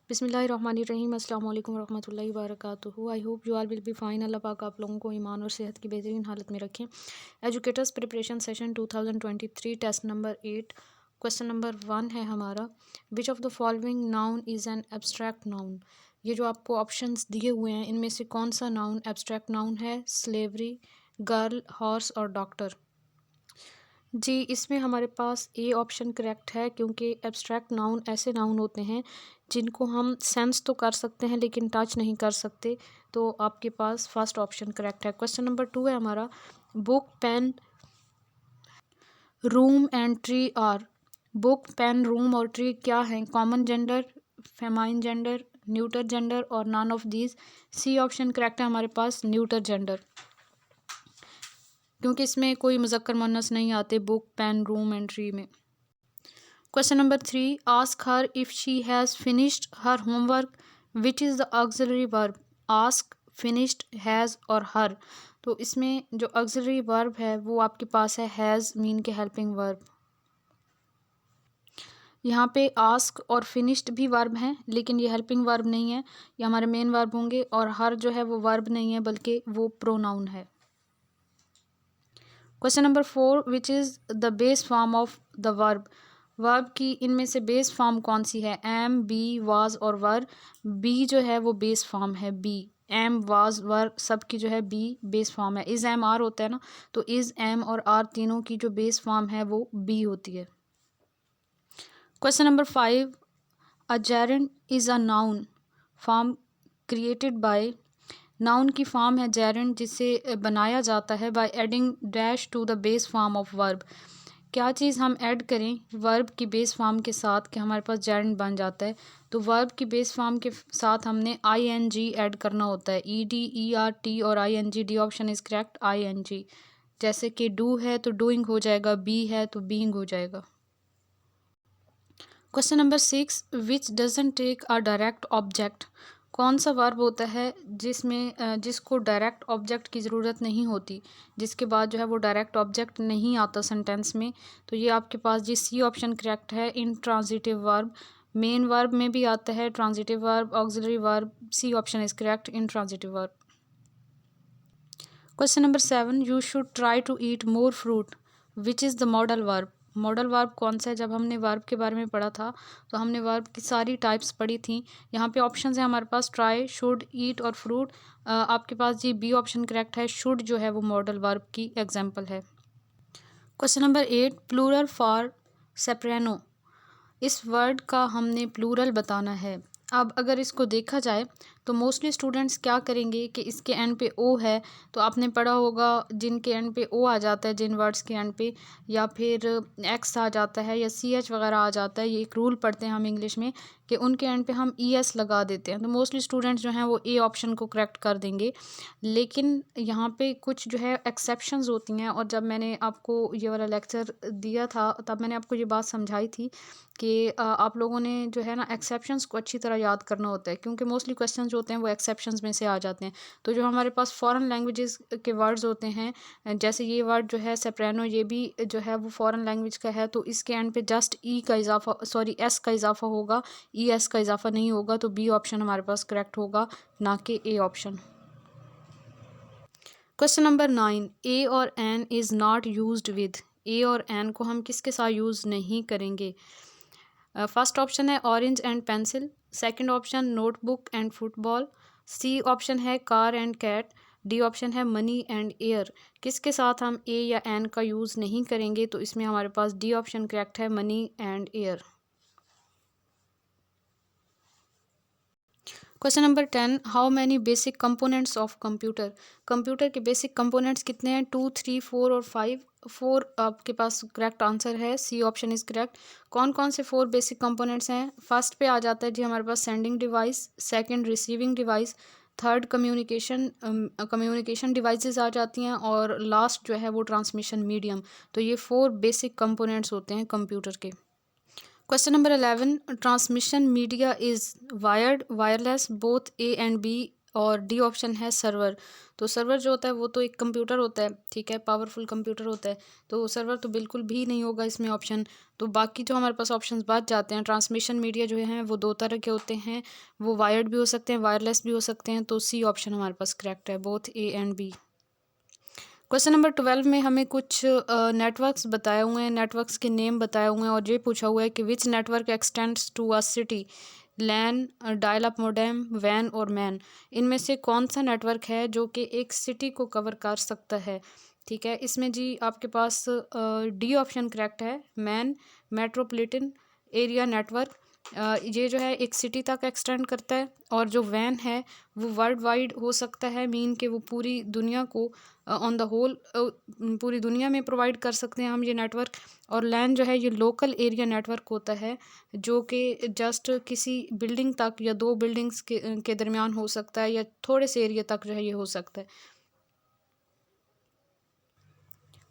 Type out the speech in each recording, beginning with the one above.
बिस्मिल्लाहिर्रहमानिर्रहीम अस्सलाम वालेकुम रहमतुल्लाहि व बरकातुहू। I hope you all will be fine. Allah पाक आप लोगों को ईमान और सेहत की बेहतरीन हालत में रखें। Educators preparation session 2023 test number 8 question number 1 है हमारा। Which of the following noun is an abstract noun. ये जो आपको ऑप्शंस दिए हुए हैं इनमें से कौन सा नाउन एब्स्ट्रैक्ट नाउन है? स्लेवरी, गर्ल, हॉर्स और डॉक्टर। जी, इसमें हमारे पास ए ऑप्शन करेक्ट है, क्योंकि एब्स्ट्रैक्ट नाउन ऐसे नाउन होते हैं जिनको हम सेंस तो कर सकते हैं लेकिन टच नहीं कर सकते। तो आपके पास फर्स्ट ऑप्शन करेक्ट है। क्वेश्चन नंबर 2 है हमारा। Book, pen, room and tree are. Book, pen, room और ट्री क्या हैं? Common gender, feminine gender, neuter gender और none of these. C option correct है हमारे पास, न्यूटर जेंडर, क्योंकि इसमें कोई मुज़क्कर मुअन्नस नहीं आते book, pen, room and tree में। Question number 3, ask her if she has finished her homework, which is the auxiliary verb. Ask, finished, has और हर। तो इसमें जो ऑक्सिलरी वर्ब है वो आपके पास है हैज़, मीन के हेल्पिंग वर्ब। यहाँ पे आस्क और फिनिश्ड भी वर्ब हैं लेकिन ये हेल्पिंग वर्ब नहीं है, ये हमारे मेन वर्ब होंगे। और हर जो है वो वर्ब नहीं है बल्कि वो प्रोनाउन है। Question number 4, which is the base form of the verb. Verb की इनमें से बेस फॉर्म कौन सी है? एम, बी, वाज और वर। बी जो है वो बेस फॉर्म है, बी। एम, वाज, वर सब की जो है बी बेस फॉर्म है। इज़, एम, आर होता है ना, तो इज़, एम और आर तीनों की जो बेस फॉर्म है वो बी होती है। Question number 5, a gerund is a noun form created by. Noun की फॉर्म है जेरेंड, जिसे बनाया जाता है by adding dash to the base form of verb. क्या चीज़ हम ऐड करें वर्ब की बेस फॉर्म के साथ कि हमारे पास जेरेंड बन जाता है? तो वर्ब की बेस फॉर्म के साथ हमने आई एन जी ऐड करना होता है। E D, E R T और I N G. D option is correct, I N G. जैसे कि डू है तो डूइंग हो जाएगा, बी है तो बीइंग हो जाएगा। Question number 6, which doesn't take a direct object. कौन सा वर्ब होता है जिसमें जिसको डायरेक्ट ऑब्जेक्ट की ज़रूरत नहीं होती, जिसके बाद जो है वो डायरेक्ट ऑब्जेक्ट नहीं आता सेंटेंस में? तो ये आपके पास जी सी ऑप्शन करेक्ट है, इंट्रांजिटिव वर्ब। मेन वर्ब में भी आता है transitive verb, auxiliary verb. C option is correct, intransitive verb. Question number 7, you should try to eat more fruit, which is the modal verb. Modal verb कौन सा है? जब हमने वर्ब के बारे में पढ़ा था तो हमने वर्ब की सारी टाइप्स पढ़ी थी। यहाँ पे ऑप्शंस है हमारे पास ट्राई, शुड, ईट और फ्रूट। आपके पास जी बी ऑप्शन करेक्ट है, शुड जो है वो मॉडल वर्ब की एग्जाम्पल है। Question number 8, plural for soprano. इस वर्ड का हमने प्लूरल बताना है। अब अगर इसको देखा जाए तो मोस्टली स्टूडेंट्स क्या करेंगे कि इसके एंड पे ओ है, तो आपने पढ़ा होगा जिनके एंड पे ओ आ जाता है, जिन वर्ड्स के एंड पे या फिर एक्स आ जाता है या सी एच वगैरह आ जाता है, ये एक रूल पढ़ते हैं हम इंग्लिश में कि उनके एंड पे हम ई एस लगा देते हैं। तो मोस्टली स्टूडेंट्स जो हैं वो ए ऑप्शन को करेक्ट कर देंगे। लेकिन यहाँ पे कुछ जो है एक्सेप्शंस होती हैं, और जब मैंने आपको ये वाला लेक्चर दिया था तब मैंने आपको ये बात समझाई थी कि आप लोगों ने जो है ना एक्सेप्शंस को अच्छी तरह याद करना होता है, क्योंकि मोस्टली क्वेश्चंस जो होते हैं वो एक्सेप्शंस में से आ जाते हैं। तो जो हमारे पास फॉरेन लैंग्वेजेस के वर्ड्स होते हैं, जैसे ये वर्ड जो है सेप्रेनो, ये भी जो है वो फॉरेन लैंग्वेज का है, तो इसके एंड पे जस्ट ई का इजाफा, सॉरी एस का इजाफा होगा, ई एस का इजाफा नहीं होगा। तो बी ऑप्शन हमारे पास करेक्ट होगा, ना कि A option. Question number 9, a और an is not used with. A और एन को हम किसके साथ यूज़ नहीं करेंगे? फर्स्ट ऑप्शन है orange and pencil, second option notebook and football, C option है car and cat, D option है मनी एंड एयर। किसके साथ हम ए या एन का यूज़ नहीं करेंगे? तो इसमें हमारे पास डी ऑप्शन करेक्ट है, money and air. Question number 10, how many basic components of computer. Computer के बेसिक कंपोनेंट्स कितने हैं? 2, 3, 4 और 5। 4 आपके पास करेक्ट आंसर है, सी ऑप्शन इज़ करेक्ट। कौन कौन से 4 बेसिक कंपोनेंट्स हैं? फर्स्ट पे आ जाता है जी हमारे पास sending device, second receiving device, third communication devices आ जाती हैं, और लास्ट जो है वो ट्रांसमिशन मीडियम। तो ये 4 बेसिक कंपोनेंट्स होते हैं कंप्यूटर के। Question number 11, transmission media is wired, wireless, both A and B और डी ऑप्शन है सर्वर। तो सर्वर जो होता है वो तो एक कंप्यूटर होता है, ठीक है, पावरफुल कंप्यूटर होता है, तो सर्वर तो बिल्कुल भी नहीं होगा इसमें ऑप्शन। तो बाकी जो हमारे पास ऑप्शंस बच जाते हैं, ट्रांसमिशन मीडिया जो हैं वो दो तरह के होते हैं, वो वायर्ड भी हो सकते हैं, वायरलेस भी हो सकते हैं, तो सी ऑप्शन हमारे पास करेक्ट है, both A and B. Question number 12 में हमें कुछ नेटवर्क्स बताए हुए हैं, नेटवर्क्स के नेम बताए हुए हैं, और ये पूछा हुआ है कि which network extends to a city, LAN, dial up modem, वैन और मैन। इनमें से कौन सा नेटवर्क है जो कि एक सिटी को कवर कर सकता है, ठीक है। इसमें जी आपके पास डी ऑप्शन करेक्ट है, मैन, मेट्रोपॉलिटन एरिया नेटवर्क। ये जो है एक सिटी तक एक्सटेंड करता है, और जो वैन है वो वर्ल्ड वाइड हो सकता है, मीन कि वो पूरी दुनिया को ऑन द होल पूरी दुनिया में प्रोवाइड कर सकते हैं हम ये नेटवर्क। और लैन जो है ये लोकल एरिया नेटवर्क होता है, जो कि जस्ट किसी बिल्डिंग तक या दो बिल्डिंग्स के दरमियान हो सकता है, या थोड़े से एरिया तक जो है ये हो सकता है।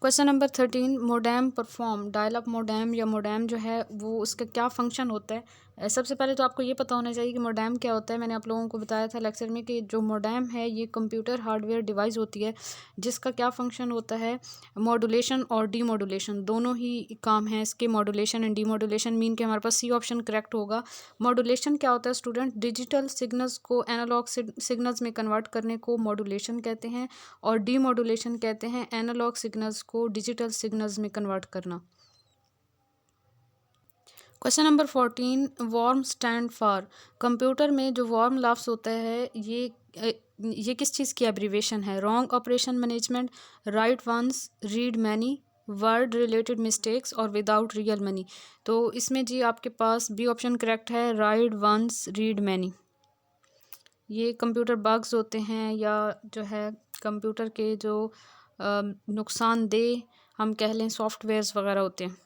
Question number 13, modem perform, dial up modem या मोडेम जो है वो उसका क्या फंक्शन होता है। सबसे पहले तो आपको ये पता होना चाहिए कि मोडेम क्या होता है। मैंने आप लोगों को बताया था लेक्चर में कि जो मोडेम है ये कंप्यूटर हार्डवेयर डिवाइस होती है, जिसका क्या फंक्शन होता है, मॉड्यूलेशन और डीमॉड्यूलेशन दोनों ही काम हैं इसके। मॉड्यूलेशन एंड डीमॉड्यूलेशन मीन कि हमारे पास सी ऑप्शन करेक्ट होगा। मॉड्यूलेशन क्या होता है स्टूडेंट, डिजिटल सिग्नल्स को एनालॉग सिग्नल्स में कन्वर्ट करने को मॉड्यूलेशन कहते हैं, और डीमॉड्यूलेशन कहते हैं एनालॉग सिग्नल्स को डिजिटल सिग्नल्स में कन्वर्ट करना। Question number 14, warm stand for. Computer में जो वार्म लफ्ज़ होता है ये किस चीज़ की एब्रीवेशन है, wrong operation management, right once, read many, word related mistakes और विदाउट रियल मनी। तो इसमें जी आपके पास बी ऑप्शन करेक्ट है, राइट वंस रीड मैनी। ये कंप्यूटर बग्स होते हैं, या जो है कंप्यूटर के जो नुकसानदेह हम कह लें सॉफ्टवेयर्स वगैरह होते हैं।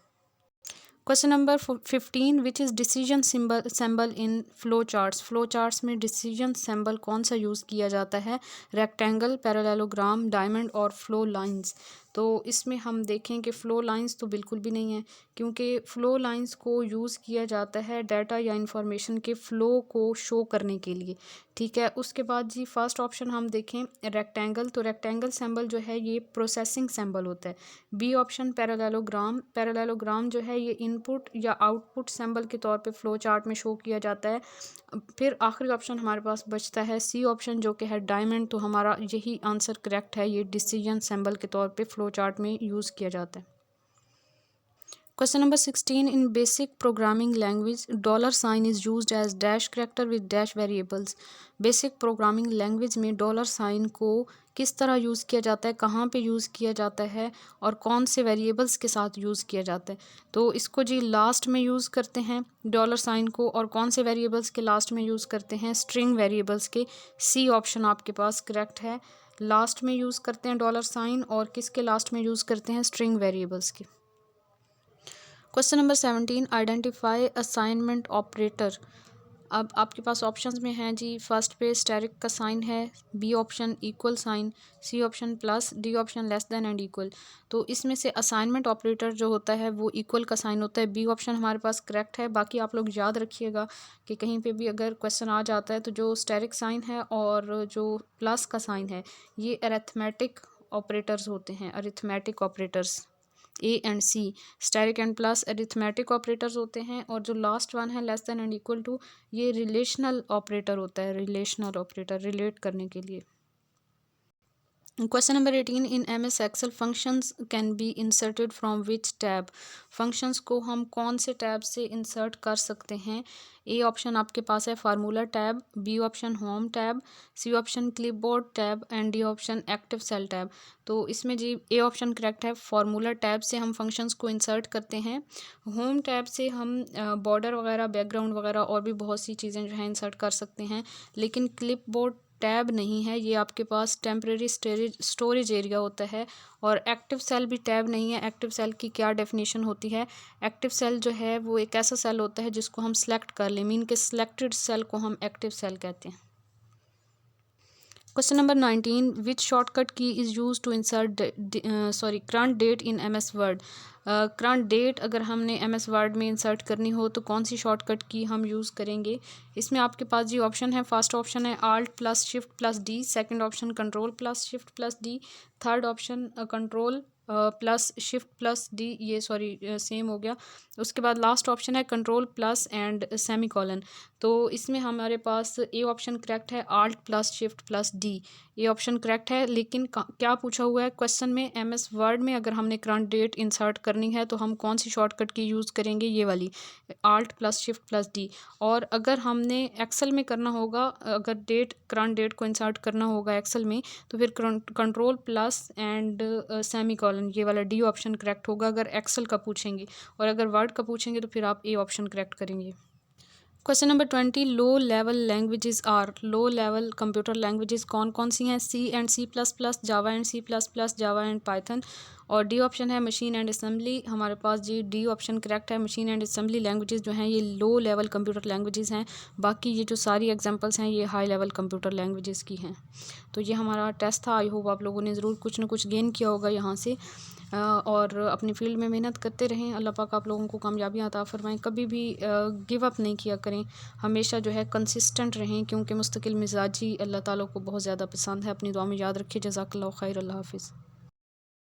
Question number 15, which is decision symbol in flow charts. Flow charts में डिसीजन सिंबल कौन सा यूज़ किया जाता है, रेक्टेंगल, पैरेललोग्राम, डायमंड और फ्लो लाइंस। तो इसमें हम देखें कि फ़्लो लाइंस तो बिल्कुल भी नहीं है, क्योंकि फ़्लो लाइंस को यूज़ किया जाता है डाटा या इंफॉर्मेशन के फ़्लो को शो करने के लिए, ठीक है। उसके बाद जी फर्स्ट ऑप्शन हम देखें रेक्टेंगल, तो रेक्टेंगल सिंबल जो है ये प्रोसेसिंग सिंबल होता है। बी ऑप्शन पैरेललोग्राम, पैरेललोग्राम जो है ये इनपुट या आउटपुट सिंबल के तौर पे फ़्लो चार्ट में शो किया जाता है। फिर आखिरी ऑप्शन हमारे पास बचता है सी ऑप्शन जो कि है डायमंड। तो हमारा यही आंसर करेक्ट है, ये डिसीजन सिंबल के तौर पे फ़्लो चार्ट में यूज़ किया जाता है। Question number 16, in basic programming language dollar sign is used as dash character with dash variables. Basic programming language में डॉलर साइन को किस तरह यूज़ किया जाता है, कहाँ पे यूज़ किया जाता है, और कौन से वेरिएबल्स के साथ यूज़ किया जाता है। तो इसको जी लास्ट में यूज़ करते हैं डॉलर साइन को, और कौन से वेरिएबल्स के लास्ट में यूज़ करते हैं, स्ट्रिंग वेरिएबल्स के। सी ऑप्शन आपके पास करेक्ट है, लास्ट में यूज़ करते हैं डॉलर साइन, और किसके लास्ट में यूज़ करते हैं, स्ट्रिंग वेरिएबल्स के। Question number 17, identify assignment operator. अब आपके पास ऑप्शंस में हैं जी, फर्स्ट पे स्टेरिक का साइन है, B option equal sign, C option plus, D option less than and equal. तो इसमें से असाइनमेंट ऑपरेटर जो होता है वो इक्वल का साइन होता है, बी ऑप्शन हमारे पास करेक्ट है। बाकी आप लोग याद रखिएगा कि कहीं पे भी अगर क्वेश्चन आ जाता है तो जो स्टेरिक साइन है और जो प्लस का साइन है ये अरिथमेटिक ऑपरेटर्स होते हैं, arithmetic operators A and C, asterisk and plus arithmetic operators होते हैं, और जो लास्ट वन है less than and equal to ये रिलेशनल ऑपरेटर होता है, रिलेशनल ऑपरेटर रिलेट करने के लिए। Question number 18, in MS Excel functions can be inserted from which tab. Functions को हम कौन से टैब से इंसर्ट कर सकते हैं। ए ऑप्शन आपके पास है formula tab, B option home tab, C option clipboard tab and D option active cell tab. तो इसमें जी ए ऑप्शन करेक्ट है, फार्मूला टैब से हम फंक्शंस को इंसर्ट करते हैं। होम टैब से हम बॉर्डर वगैरह, बैकग्राउंड वगैरह और भी बहुत सी चीज़ें जो हैं इंसर्ट कर सकते हैं, लेकिन क्लिपबोर्ड टैब नहीं है, ये आपके पास टेम्परेरी स्टोरेज एरिया होता है। और एक्टिव सेल भी टैब नहीं है। एक्टिव सेल की क्या डेफिनेशन होती है, एक्टिव सेल जो है वो एक ऐसा सेल होता है जिसको हम सेलेक्ट कर लें, मीन के सिलेक्टेड सेल को हम एक्टिव सेल कहते हैं। Question number 19, which shortcut key is use to insert current date in MS Word. Current date अगर हमने MS वर्ड में इंसर्ट करनी हो तो कौन सी शॉर्टकट की हम यूज़ करेंगे। इसमें आपके पास जी ऑप्शन है, फर्स्ट ऑप्शन है Alt+Shift+D, second option Control+Shift+D, third option Control+Shift+D, ये सॉरी सेम हो गया। उसके बाद लास्ट ऑप्शन है Control+& तो इसमें हमारे पास ए ऑप्शन करेक्ट है, Alt+Shift+D, ये ऑप्शन करेक्ट है। लेकिन क्या पूछा हुआ है क्वेश्चन में, MS वर्ड में अगर हमने करंट डेट इंसर्ट करनी है तो हम कौन सी शॉर्टकट की यूज़ करेंगे, ये वाली Alt+Shift+D। और अगर हमने एक्सेल में करना होगा, अगर करंट डेट को इंसर्ट करना होगा एक्सेल में, तो फिर Control+& ये वाला डी ऑप्शन करेक्ट होगा अगर एक्सेल का पूछेंगे। और अगर वर्ड का पूछेंगे तो फिर आप ए ऑप्शन करेक्ट करेंगे। Question number 20, low level languages are, low level computer languages कौन कौन सी हैं। C++, Java and C++, Java and Python. और डी ऑप्शन है मशीन एंड असेंबली। हमारे पास जी डी ऑप्शन करेक्ट है। मशीन एंड असेंबली लैंग्वेजेस जो हैं ये लो लेवल कंप्यूटर लैंग्वेजेस हैं। बाकी ये जो सारी एग्जांपल्स हैं ये हाई लेवल कंप्यूटर लैंग्वेजेस की हैं। तो ये हमारा टेस्ट था। आई होप आप लोगों ने ज़रूर कुछ ना कुछ गेन किया होगा यहाँ से। और अपनी फील्ड में मेहनत करते रहें। अल्लाह पाक आप लोगों को कामयाबियाँ अता फरमाएं। कभी भी गिव अप नहीं किया करें, हमेशा जो है कंसिस्टेंट रहें, क्योंकि मुस्तकिल मिजाजी अल्लाह ताला को बहुत ज़्यादा पसंद है। अपनी दुआ में याद रखिए। जज़ाकल्लाहु खैर। अल्लाह हाफ़िज़।